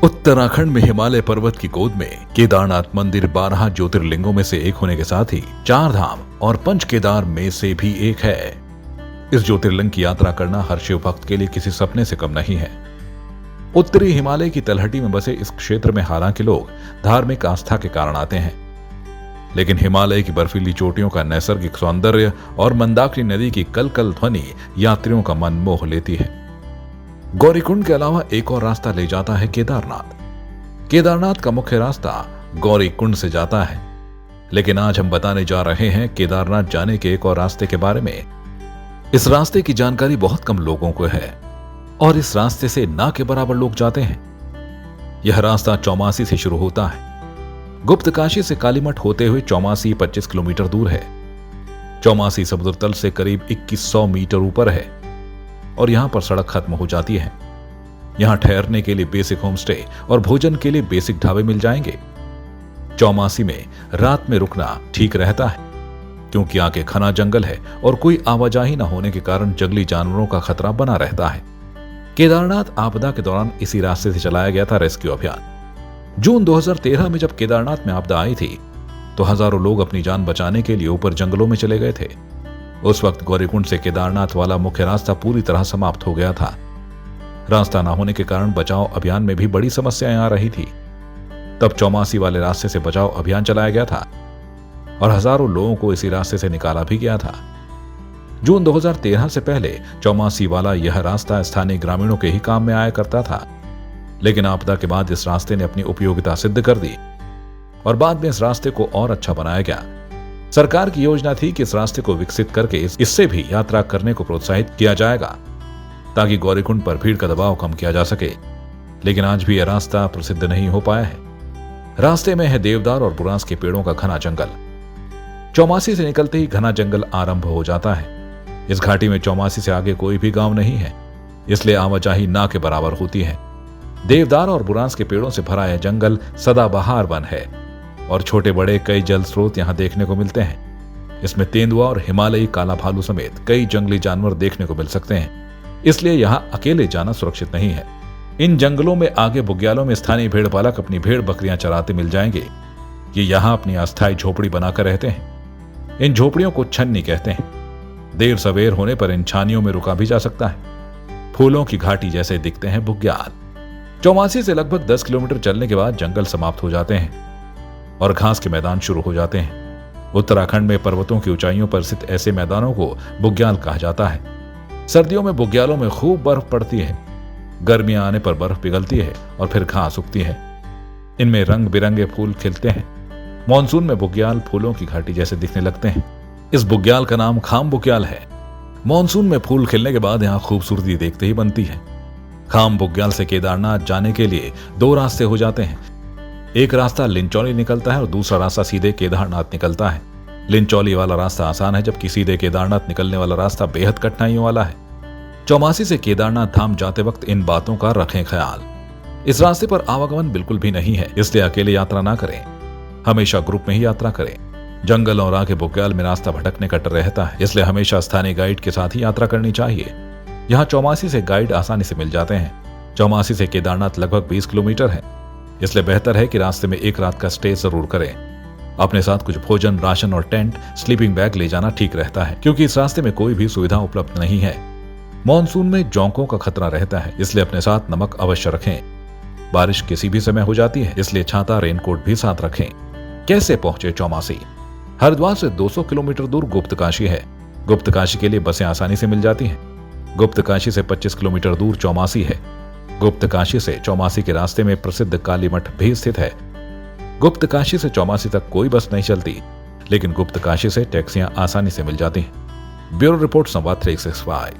उत्तराखंड में हिमालय पर्वत की गोद में केदारनाथ मंदिर 12 ज्योतिर्लिंगों में से एक होने के साथ ही 4 धाम और पंच केदार में से भी एक है। इस ज्योतिर्लिंग की यात्रा करना हर शिव भक्त के लिए किसी सपने से कम नहीं है। उत्तरी हिमालय की तलहटी में बसे इस क्षेत्र में हालांकि लोग धार्मिक आस्था के कारण आते हैं, लेकिन हिमालय की बर्फीली चोटियों का नैसर्गिक सौंदर्य और मंदाकिनी नदी की कलकल ध्वनि यात्रियों का मन मोह लेती है। गौरीकुंड के अलावा एक और रास्ता ले जाता है केदारनाथ। केदारनाथ का मुख्य रास्ता गौरीकुंड से जाता है, लेकिन आज हम बताने जा रहे हैं केदारनाथ जाने के एक और रास्ते के बारे में। इस रास्ते की जानकारी बहुत कम लोगों को है और इस रास्ते से ना के बराबर लोग जाते हैं। यह रास्ता चौमासी से शुरू होता है। गुप्त काशी से कालीमठ होते हुए चौमासी 25 किलोमीटर दूर है। चौमासी समुद्र तल से करीब 2100 मीटर ऊपर है और यहां पर सड़क खत्म हो जाती है। यहां ठहरने के लिए बेसिक होम स्टे और भोजन के लिए बेसिक ढाबे मिल जाएंगे। चौमासी में रात में रुकना ठीक रहता है क्योंकि आगे घना जंगल है और कोई आवाजाही न होने के कारण जंगली जानवरों का खतरा बना रहता है। केदारनाथ आपदा के दौरान इसी रास्ते से चलाया गया था रेस्क्यू अभियान। जून 2013 में जब केदारनाथ में आपदा आई थी तो हजारों लोग अपनी जान बचाने के लिए ऊपर जंगलों में चले गए थे। उस वक्त गौरीकुंड से केदारनाथ वाला मुख्य रास्ता पूरी तरह समाप्त हो गया था। रास्ता न होने के कारण बचाव अभियान में भी बड़ी समस्याएं आ रही थी। तब चौमासी वाले रास्ते से बचाव अभियान चलाया गया था और हजारों लोगों को इसी रास्ते से निकाला भी गया था। जून 2013 से पहले चौमासी वाला यह रास्ता स्थानीय ग्रामीणों के ही काम में आया करता था, लेकिन आपदा के बाद इस रास्ते ने अपनी उपयोगिता सिद्ध कर दी और बाद में इस रास्ते को और अच्छा बनाया गया। सरकार की योजना थी कि इस रास्ते को विकसित करके इससे भी यात्रा करने को प्रोत्साहित किया जाएगा ताकि गौरीकुंड पर भीड़ का दबाव कम किया जा सके, लेकिन आज भी यह रास्ता प्रसिद्ध नहीं हो पाया है। रास्ते में है देवदार और बुरांस के पेड़ों का घना जंगल। चौमासी से निकलते ही घना जंगल आरंभ हो जाता है। इस घाटी में चौमासी से आगे कोई भी गांव नहीं है, इसलिए आवाजाही ना के बराबर होती है। देवदार और बुरांस के पेड़ों से भरा यह जंगल सदाबहार वन है और छोटे बड़े कई जल स्रोत यहां देखने को मिलते हैं। इसमें तेंदुआ और हिमालयी काला भालू समेत कई जंगली जानवर देखने को मिल सकते हैं, इसलिए यहां अकेले जाना सुरक्षित नहीं है। इन जंगलों में आगे बुग्यालों में स्थानीय भेड़ पालक अपनी भेड़ बकरियां चराते मिल जाएंगे। ये यहां अपनी अस्थायी झोपड़ी बनाकर रहते हैं। इन झोपड़ियों को छन्नी कहते हैं। देर सवेर होने पर इन छानियों में रुका भी जा सकता है। फूलों की घाटी जैसे दिखते हैं बुग्याल। चौमासी से लगभग 10 किलोमीटर चलने के बाद जंगल समाप्त हो जाते हैं और घास के मैदान शुरू हो जाते हैं। उत्तराखंड में पर्वतों की ऊंचाइयों पर स्थित ऐसे मैदानों को बुग्याल कहा जाता है। सर्दियों में बुग्यालों में खूब बर्फ पड़ती है। गर्मियां आने पर बर्फ पिघलती है और फिर घास उगती है। इनमें रंग बिरंगे फूल खिलते हैं। मानसून में बुग्याल फूलों की घाटी जैसे दिखने लगते हैं। इस बुग्याल का नाम खाम बुग्याल है। मानसून में फूल खिलने के बाद यहाँ खूबसूरती देखते ही बनती है। खाम बुग्याल से केदारनाथ जाने के लिए 2 रास्ते हो जाते हैं। एक रास्ता लिंचौली निकलता है और दूसरा रास्ता सीधे केदारनाथ निकलता है। लिंचौली वाला रास्ता आसान है, जबकि सीधे केदारनाथ निकलने वाला रास्ता बेहद कठिनाइयों वाला है। चौमासी से केदारनाथ धाम जाते वक्त इन बातों का रखें ख्याल। इस रास्ते पर आवागमन बिल्कुल भी नहीं है, इसलिए अकेले यात्रा ना करें। हमेशा ग्रुप में ही यात्रा करें। जंगल और आगे बुग्याल में रास्ता भटकने का डर रहता है, इसलिए हमेशा स्थानीय गाइड के साथ ही यात्रा करनी चाहिए। यहाँ चौमासी से गाइड आसानी से मिल जाते हैं। चौमासी से केदारनाथ लगभग 20 किलोमीटर है, इसलिए बेहतर है कि रास्ते में एक रात का स्टे जरूर करें। अपने साथ कुछ भोजन, राशन और टेंट, स्लीपिंग बैग ले जाना ठीक रहता है क्योंकि इस रास्ते में कोई भी सुविधा उपलब्ध नहीं है। मानसून में जोंकों का खतरा रहता है, इसलिए अपने साथ नमक अवश्य रखें। बारिश किसी भी समय हो जाती है, इसलिए छाता, रेनकोट भी साथ रखें। कैसे पहुंचे चौमासी? हरिद्वार से 200 किलोमीटर दूर गुप्त काशी है। गुप्त काशी के लिए बसें आसानी से मिल जाती हैं। गुप्त काशी से 25 किलोमीटर दूर चौमासी है। गुप्त काशी से चौमासी के रास्ते में प्रसिद्ध कालीमठ भी स्थित है। गुप्त काशी से चौमासी तक कोई बस नहीं चलती, लेकिन गुप्त काशी से टैक्सियां आसानी से मिल जाती हैं। ब्यूरो रिपोर्ट संवाद 365।